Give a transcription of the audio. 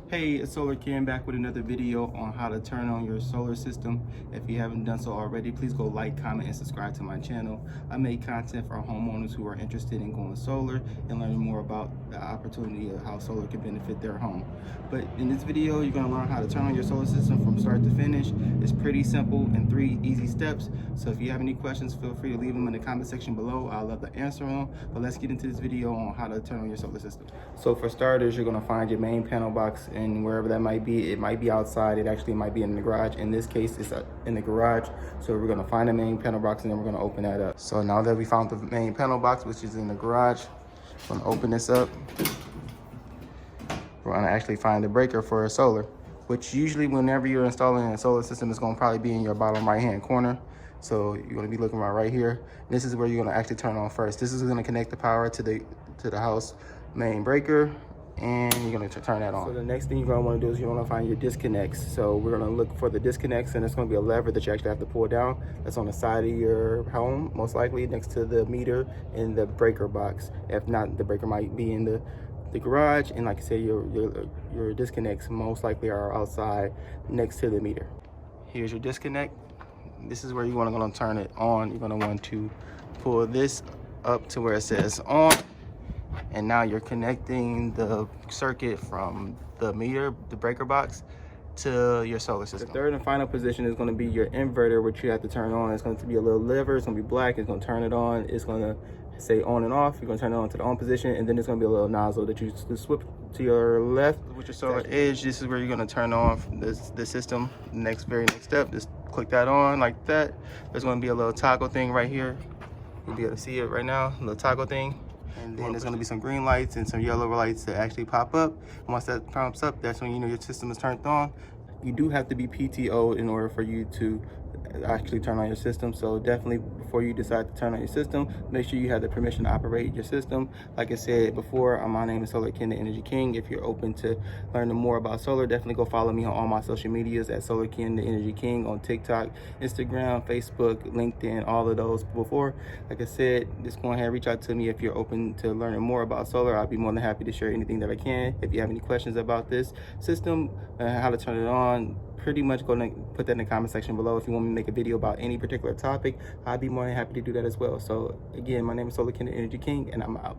Hey, it's Solar Ken back with another video on how to turn on your solar system. If you haven't done so already, please go like, comment, and subscribe to my channel. I make content for homeowners who are interested in going solar and learning more about the opportunity of how solar can benefit their home. But in this video, you're gonna learn how to turn on your solar system from start to finish. It's pretty simple in 3 easy steps. So if you have any questions, feel free to leave them in the comment section below. I'll love to answer them. But let's get into this video on how to turn on your solar system. So for starters, you're gonna find your main panel box and wherever that might be. It might be outside, it actually might be in the garage. In this case, it's in the garage. So we're gonna find the main panel box and then we're gonna open that up. So now that we found the main panel box, which is in the garage, we're gonna open this up. We're gonna actually find the breaker for a solar, which usually whenever you're installing a solar system, it's gonna probably be in your bottom right-hand corner. So you're gonna be looking right here. This is where you're gonna actually turn on first. This is gonna connect the power to the house main breaker, and you're gonna turn that on. So the next thing you're gonna wanna do is you're gonna find your disconnects. So we're gonna look for the disconnects, and it's gonna be a lever that you actually have to pull down. That's on the side of your home, most likely next to the meter in the breaker box. If not, the breaker might be in the garage, and like I said, your disconnects most likely are outside next to the meter. Here's your disconnect. This is where you're gonna turn it on. You're gonna want to pull this up to where it says on. And now you're connecting the circuit from the meter, the breaker box, to your solar system. The third and final position is going to be your inverter, which you have to turn on. It's going to be a little lever. It's going to be black. It's going to turn it on. It's going to say on and off. You're going to turn it on to the on position, and then there's going to be a little nozzle that you swip to your left with your solar edge. This is where you're going to turn on the system. Very next step, just click that on like that. There's going to be a little toggle thing right here. You'll be able to see it right now, a little toggle thing. And then there's going to be some green lights and some yellow lights that actually pop up. And once that pops up, that's when you know your system is turned on. You do have to be PTO'd in order for you to actually turn on your system. So definitely before you decide to turn on your system, make sure you have the permission to operate your system. Like I said before, my name is Solar Ken, the Energy King. If you're open to learning more about solar, definitely go follow me on all my social medias at Solar Ken, the Energy King, on TikTok, Instagram, Facebook, LinkedIn, all of those. Before, like I said, just go ahead and reach out to me if you're open to learning more about solar. I'll be more than happy to share anything that I can. If you have any questions about this system, how to turn it on, pretty much go and put that in the comment section below. If you want me to make a video about any particular topic, I'd be more than happy to do that as well. So again, my name is Solar Ken, the Energy King, and I'm out.